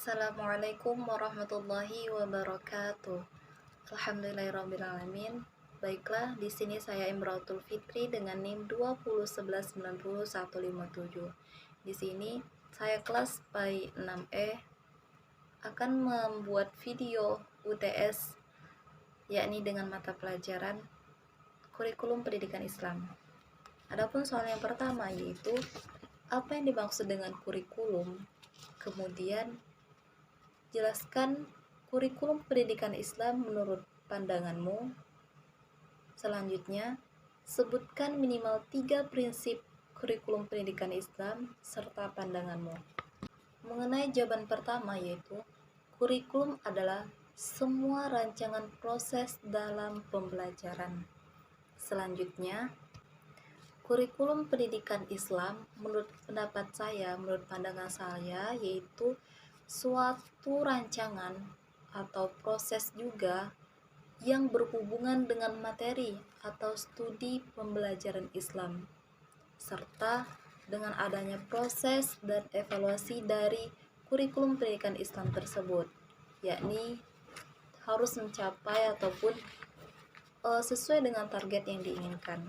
Assalamualaikum warahmatullahi wabarakatuh. Alhamdulillahirrabbilalamin. Baiklah, di sini saya Imratul Fitri dengan NIM 2011901157. Di sini saya kelas PAI 6E akan membuat video UTS, yakni dengan mata pelajaran kurikulum pendidikan Islam. Adapun soal yang pertama yaitu apa yang dimaksud dengan kurikulum, kemudian jelaskan kurikulum pendidikan Islam menurut pandanganmu. Selanjutnya, sebutkan minimal 3 prinsip kurikulum pendidikan Islam serta pandanganmu. Mengenai jawaban pertama yaitu, kurikulum adalah semua rancangan proses dalam pembelajaran. Selanjutnya, kurikulum pendidikan Islam menurut pendapat saya, menurut pandangan saya, yaitu suatu rancangan atau proses juga yang berhubungan dengan materi atau studi pembelajaran Islam, serta dengan adanya proses dan evaluasi dari kurikulum pendidikan Islam tersebut, yakni harus mencapai ataupun sesuai dengan target yang diinginkan.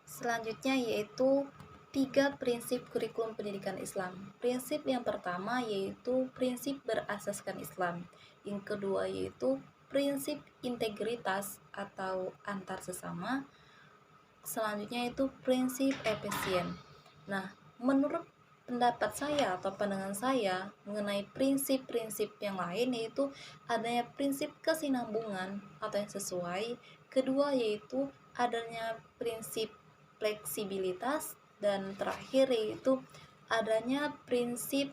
Selanjutnya yaitu 3 prinsip kurikulum pendidikan Islam. Prinsip yang pertama yaitu prinsip berasaskan Islam. Yang kedua yaitu prinsip integritas atau antar sesama. Selanjutnya itu prinsip efisien. Nah, menurut pendapat saya atau pandangan saya mengenai prinsip-prinsip yang lain yaitu adanya prinsip kesinambungan atau yang sesuai. Kedua yaitu adanya prinsip fleksibilitas, dan terakhir yaitu adanya prinsip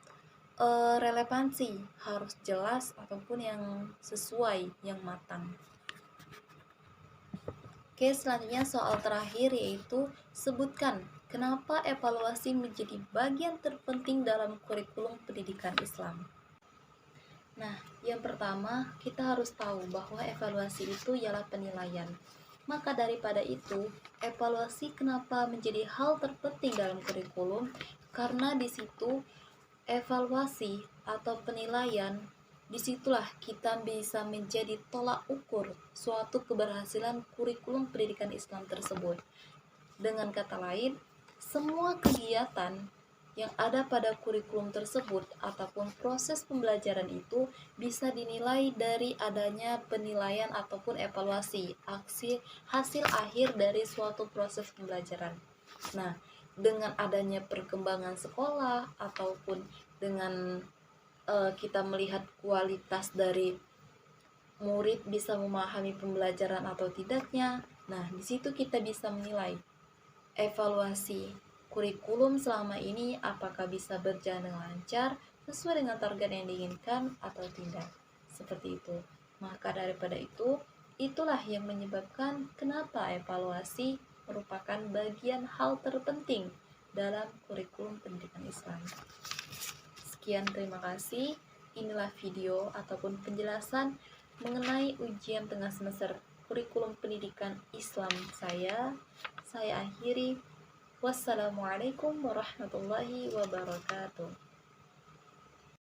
relevansi, harus jelas ataupun yang sesuai, yang matang. Oke, selanjutnya soal terakhir yaitu sebutkan kenapa evaluasi menjadi bagian terpenting dalam kurikulum pendidikan Islam. Nah, yang pertama kita harus tahu bahwa evaluasi itu ialah penilaian. Maka daripada itu, evaluasi kenapa menjadi hal terpenting dalam kurikulum? Karena di situ evaluasi atau penilaian, disitulah kita bisa menjadi tolak ukur suatu keberhasilan kurikulum pendidikan Islam tersebut. Dengan kata lain, semua kegiatan yang ada pada kurikulum tersebut ataupun proses pembelajaran itu bisa dinilai dari adanya penilaian ataupun evaluasi hasil akhir dari suatu proses pembelajaran. Nah, dengan adanya perkembangan sekolah ataupun dengan kita melihat kualitas dari murid bisa memahami pembelajaran atau tidaknya, nah di situ kita bisa menilai evaluasi kurikulum selama ini apakah bisa berjalan dengan lancar sesuai dengan target yang diinginkan atau tidak. Seperti itu. Maka daripada itu, itulah yang menyebabkan kenapa evaluasi merupakan bagian hal terpenting dalam kurikulum pendidikan Islam. Sekian, terima kasih. Inilah video ataupun penjelasan mengenai ujian tengah semester kurikulum pendidikan Islam saya akhiri. Wassalamualaikum warahmatullahi wabarakatuh.